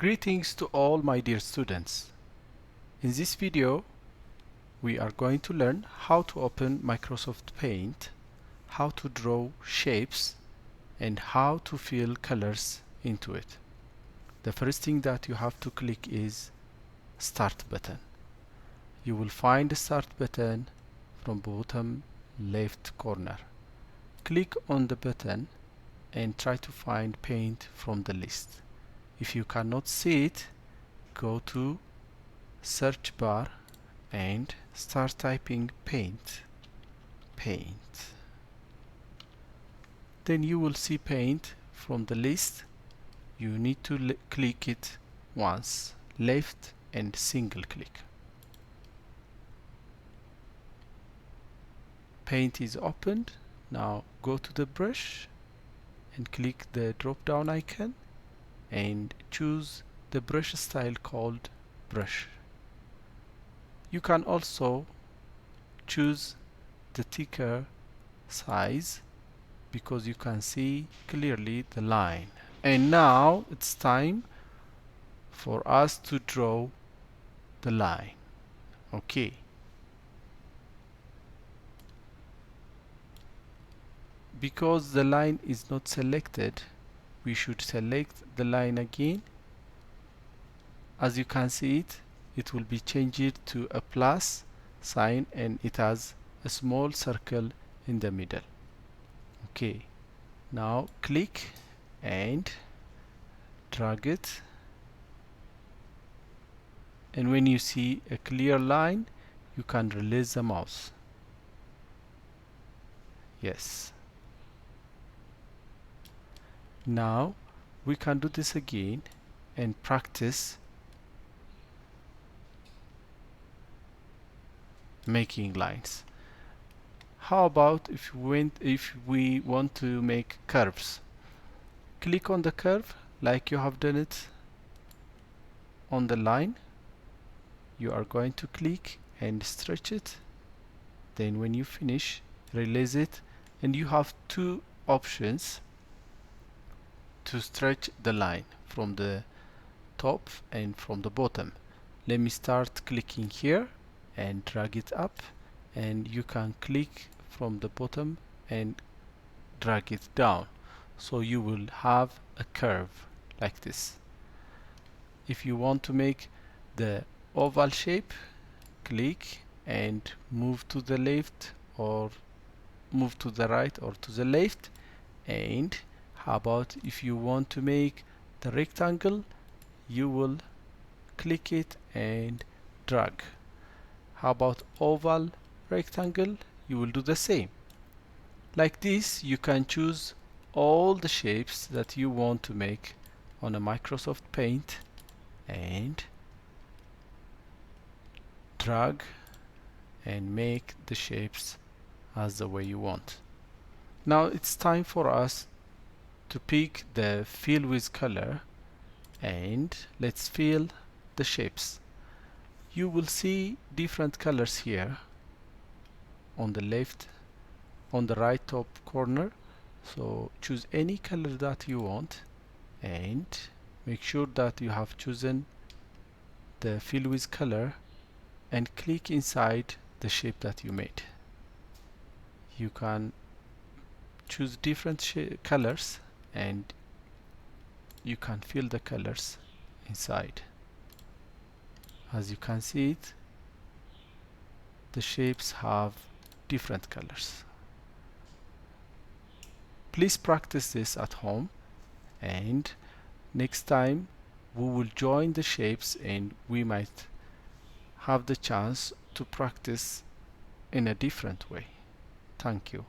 Greetings to all my dear students. In this video, we are going to learn how to open Microsoft Paint, how to draw shapes, and how to fill colors into it. The first thing that you have to click is Start button. You will find the Start button from bottom left corner. Click on the button and try to find Paint from the list. If you cannot see it, go to search bar and start typing paint. Then you will see paint from the list. You need to click it once, left and single click. Paint is opened. Now go to the brush and click the drop down icon and choose the brush style called brush. You can also choose the thicker size because you can see clearly the line. And now it's time for us to draw the line. Okay. Because the line is not selected, we should select the line again. As you can see it will be changed to a plus sign and it has a small circle in the middle. Okay, now click and drag it, and when you see a clear line you can release the mouse. Yes. Now we can do this again and practice making lines. How about if we want to make curves? Click on the curve like you have done it on the line. You are going to click and stretch it. Then when you finish, release it, and you have two options to stretch the line from the top and from the bottom. Let me start clicking here and drag it up, and you can click from the bottom and drag it down, so you will have a curve like this. If you want to make the oval shape, click and move to the left or move to the right or to the left. And how about if you want to make the rectangle, you will click it and drag. How about oval, rectangle? You will do the same. Like this, you can choose all the shapes that you want to make on a Microsoft Paint and drag and make the shapes as the way you want. Now it's time for us to pick the fill with color, and let's fill the shapes. You will see different colors here on the left, on the right top corner. So choose any color that you want and make sure that you have chosen the fill with color and click inside the shape that you made. You can choose different colors and you can fill the colors inside. As you can see it, the shapes have different colors. Please practice this at home, and next time we will join the shapes and we might have the chance to practice in a different way. Thank you.